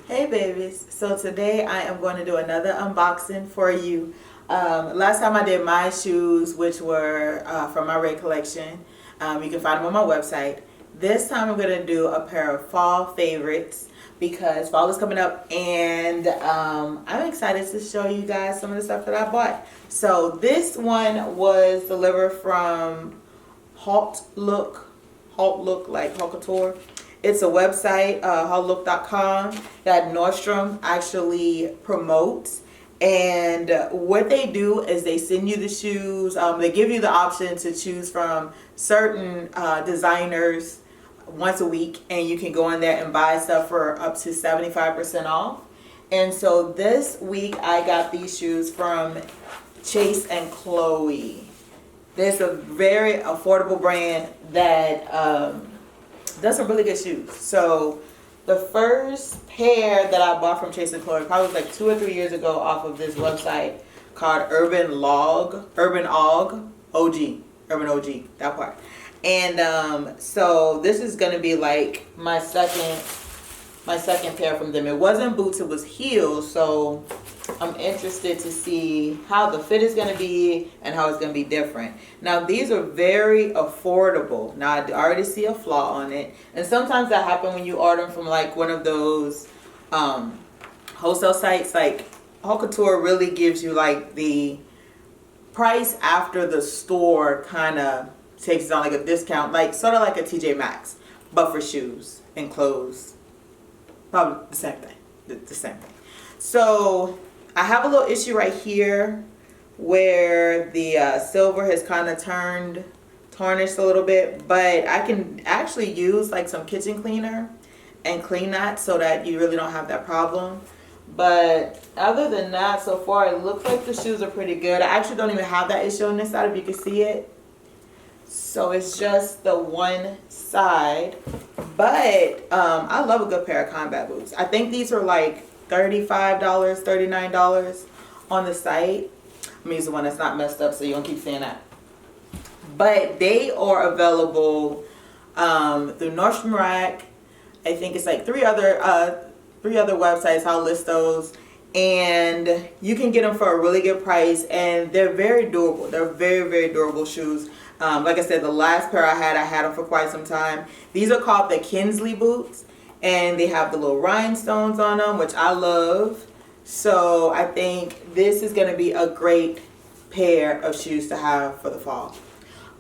Hey babies, so today I am going to do another unboxing for you. Last time I did my shoes, which were from my Red collection. You can find them on my website. This time I'm going to do a pair of fall favorites because fall is coming up, and I'm excited to show you guys some of the stuff that I bought. So this one was delivered from Halt Look like Haute Couture. It's a website, haltlook.com, that Nordstrom actually promotes. And what they do is they send you the shoes. They give you the option to choose from certain designers once a week, and you can go in there and buy stuff for up to 75% off. And so this week I got these shoes from Chase and Chloe. There's a very affordable brand that does some really good shoes. So the first pair that I bought from Chase and Chloe probably like 2 or 3 years ago off of this website called Urban OG, that part. And so this is gonna be like my second pair from them. It wasn't boots, it was heels. So I'm interested to see how the fit is going to be and how it's going to be different. Now these are very affordable. Now I already see a flaw on it, and sometimes that happens when you order them from like one of those wholesale sites. Like Haute Couture really gives you like the price after the store kind of takes it on like a discount, like sort of like a TJ Maxx, but for shoes and clothes. Probably the same thing. The same thing. So I have a little issue right here where the silver has kind of turned tarnished a little bit, but I can actually use like some kitchen cleaner and clean that so that you really don't have that problem. But other than that, so far it looks like the shoes are pretty good. I actually don't even have that issue on this side, if you can see it. So it's just the one side. But I love a good pair of combat boots. I think these are like $35, $39 on the site. I'm gonna use the one that's not messed up so you don't keep saying that. But they are available through Nordstrom Rack. I think it's like three other websites. I'll list those. And you can get them for a really good price, and they're very durable. They're very, very durable shoes. Like I said, the last pair I had them for quite some time. These are called the Kinsley boots, and they have the little rhinestones on them, which I love. So I think this is going to be a great pair of shoes to have for the fall.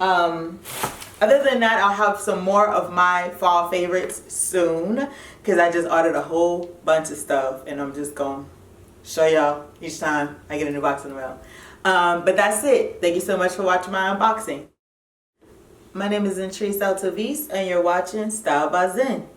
Other than that, I'll have some more of my fall favorites soon, because I just ordered a whole bunch of stuff, and I'm just going to show y'all each time I get a new box in the mail. But that's it. Thank you so much for watching my unboxing. My name is Zintrise, and you're watching Style by Zen.